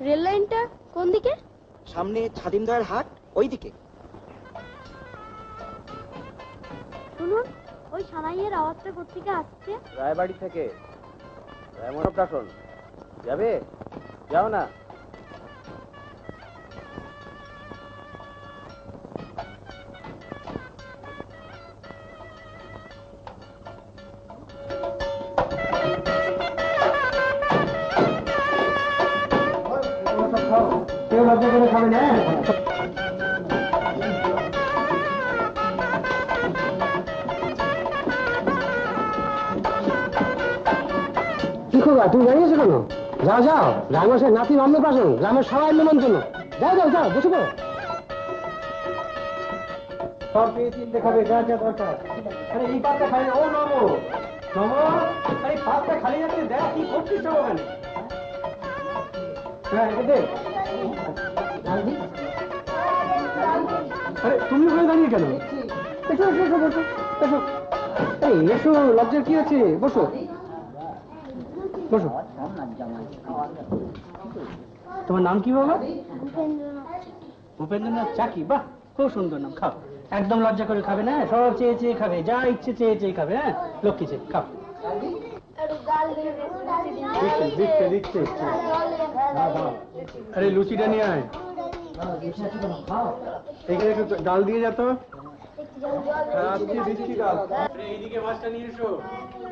Rail লাইনটা কোন দিকে? সামনে ছাদিমদার হাট, ওই দিকে। শুনুন, ওই সানাইয়ের আওয়াজটা কোত্থেকে আসছে? রায়বাড়ি থেকে। রায়মোহন যাবে? যাও না। কেউ লজ্জা করে খাবে না। কি খবর, তুমি দাঁড়িয়েছো কেন? যাও যাও, রায়মশাই নাতির অন্নপ্রাশন, গ্রামের সবাই নিমন্ত্রণ। যাও যাও যাও, বসে পড়ো। সব পেয়ে চিনতে খাবে, যা যা দরকার। আরে এই পাতটা খাই। ও নমো নমো, আরে পাতটা খালি যাচ্ছে, দেখ কি করছিস সব ওখানে। হ্যাঁ দে। আরে তুমি ওখানে দাঁড়িয়ে কেন? এসো এসো এসো, বসো এসো। এই এসো, লজ্জার কি আছে? বসো বসো। তোমার নাম কি বাবা? ভূপেন্দ্রনাথ চাকি। বাহ, খুব সুন্দর নাম। খাও, একদম লজ্জা করে খাবে না, সব চেয়ে চেয়ে খাবে, যা ইচ্ছে চেয়ে চেয়ে খাবে। হ্যাঁ, লক্ষ্মী চেয়ে খাও। দিচ্ছে দিচ্ছে। আরে লুচিটা নিয়ে আয়, এখানে একটু ডাল দিয়ে যেত। দিচ্ছি ডাল। এইদিকে মাছটা নিয়ে এসো।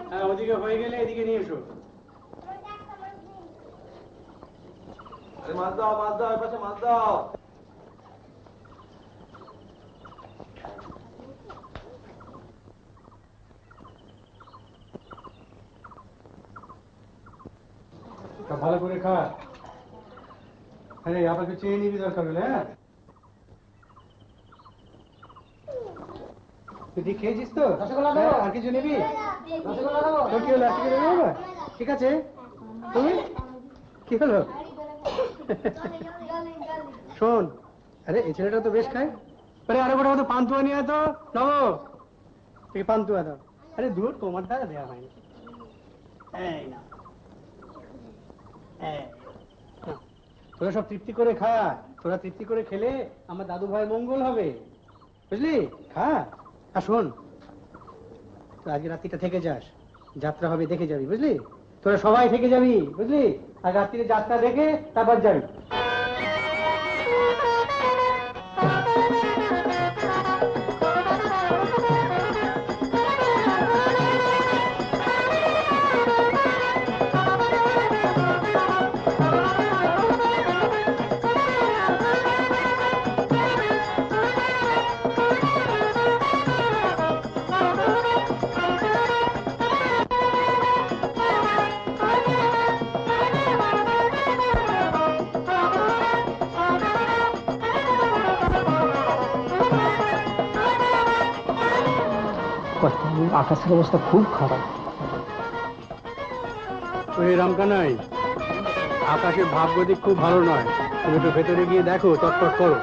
হ্যাঁ, ওদিকে হয়ে গেলে এদিকে নিয়ে এসো। মাছ দাও, মাছ দাও, পাশে মাছ দাও। ভালো করে খা। আরে আপনাকে চেয়ে নিবি দরকার হলে। হ্যাঁ, তুই খেয়েছিস তো? আর কিছু নিবি? তোর কি হলো? ঠিক আছে। তুমি কি হলো? শোন, আরে এই ছেলেটা তো বেশ খায়। আরে আরো বড় মতো পান্তুয়া নিয়ে তো নবো, তুই পান্তুয়া দাও। আরে দূর, তোমার দ্বারা দেওয়া হয়নি। এই না, তোরা সব তৃপ্তি করে খা। তোরা তৃপ্তি করে খেলে আমার দাদু ভাইয়ের মঙ্গল হবে, বুঝলি? খা। আর শোন, তো আজকে রাত্রিটা থেকে যাস, যাত্রা হবে দেখে যাবি, বুঝলি? তোরা সবাই থেকে যাবি, বুঝলি? আর রাত্রিরে যাত্রা দেখে তারপর যাবি। আকাশের অবস্থা খুব খারাপ। ওই রামকানাই, আকাশের ভাবগতিক খুব ভালো নয়। তুমি তো ভেতরে গিয়ে দেখো, চটপট করো।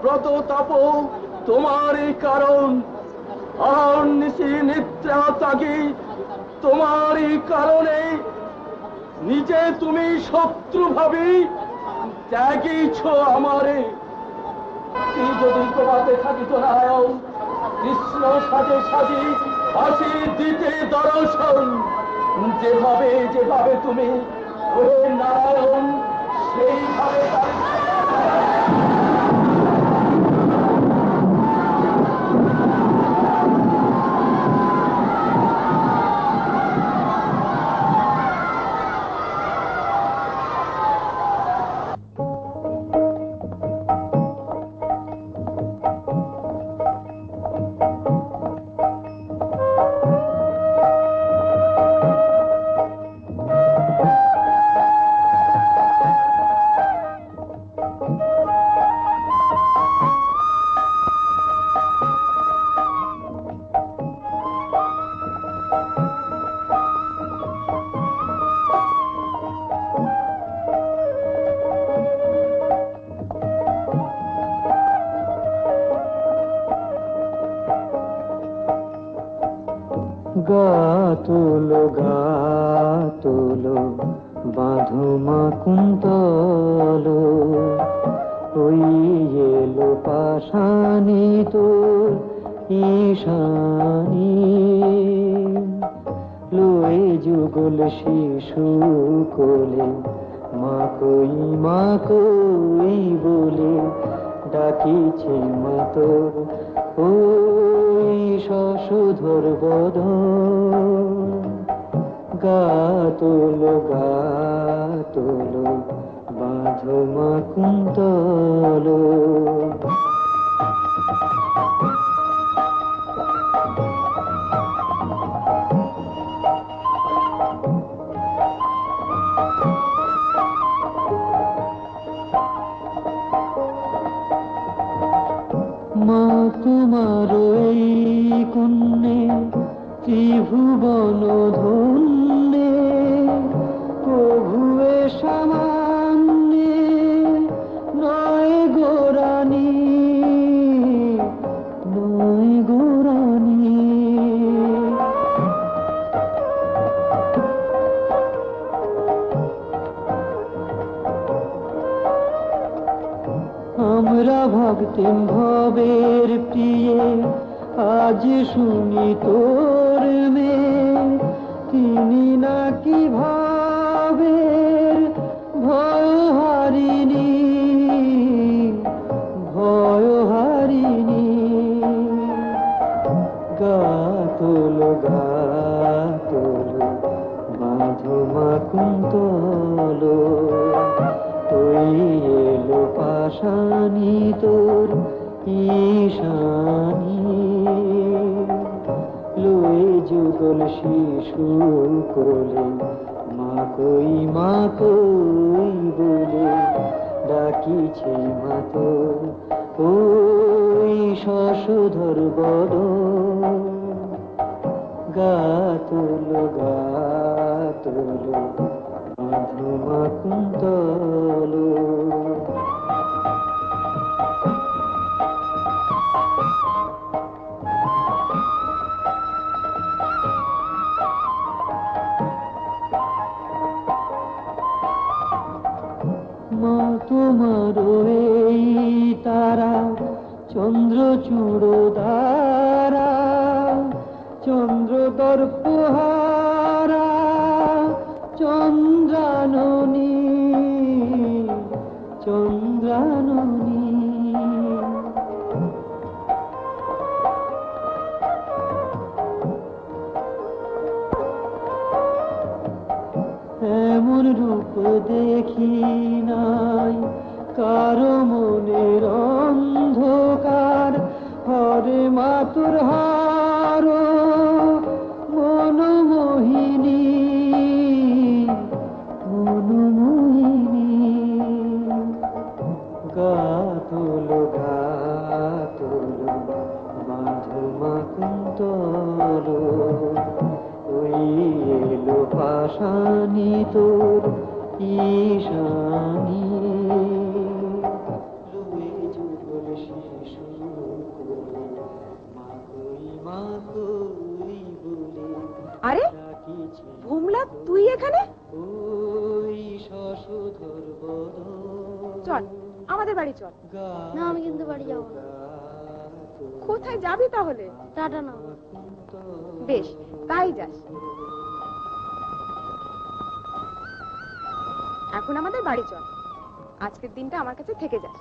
ব্রত তপ তোমারই কারণ, অহর্নিশি নিদ্রা ত্যাগী তোমারই কারণে। নিজে তুমি শত্রু ভাবি ত্যাগীছ আমারে। যদি তোমাতে থাকিত নারায়ণ, কৃষ্ণ সাজে সাজি ফাঁসি দিতে দর্শন। যেভাবে যেভাবে তুমি ওরে নারায়ণ সেইভাবে গাতুলো গাতুলো বাঁধো মা কুন্তলো, ওই এলো পাশানি তোর ঈশানী, লয়ে যুগল শিশু কোলে মা কই বলে ডাকিছে মা তোর ওই শশুধর বদন। গাতুলো গাতুলো বাঁধো মা কুন্তলো। মা তোমার এই কন্যে ত্রিভুবন ধন্যে, প্রভুয়ে সামান্যে নয় গোরানী, নয় গোরানী। আমরা ভাবতেম ভবের প্রিয়ে, আজ শুনি তোর মেয়ে তিনি নাকি ভাবের ভয় হারিনি, ভয় হারিনি। গাতুলো গাতুলো বাঁধো মা কুন্তলো, ওই এলো পাশানি তোর ঈশানী, লয়ে যুগল শিশু কোলে মা কই বলে ডাকিছে মা তোর ওই শশুধর বদন। গাতুলো গাতুলো বাঁধো মা কুন্তলো। মা তোমার এই তারা চন্দ্রচূড় দ্বারা, চন্দ্র দর্পহারা চন্দ্রাননী, চন্দ্রাননী। এমন রূপ দেখি নাই কারো মনের অন্ধকার, হরে মাতুর হার মনমোহিনী, মনমোহিনী। গাতুলো গাতুলো বাঁধো মা কুন্তলো, ওই এলো পাশানি তোর ঈশানী, লয়ে যুগল শিশু কোলে মা কই বলে। আরে ভোমলা, তুই এখানে? ওই শশুধর বদন। চল আমাদের বাড়ি চল। না, আমি কিন্তু বাড়ি যাবো না। কোথায় যাবি তাহলে? টাটা না। বেশ, তাই যাস। এখন আমাদের বাড়ি চল, আজকের দিনটা আমার কাছে থেকে যাস।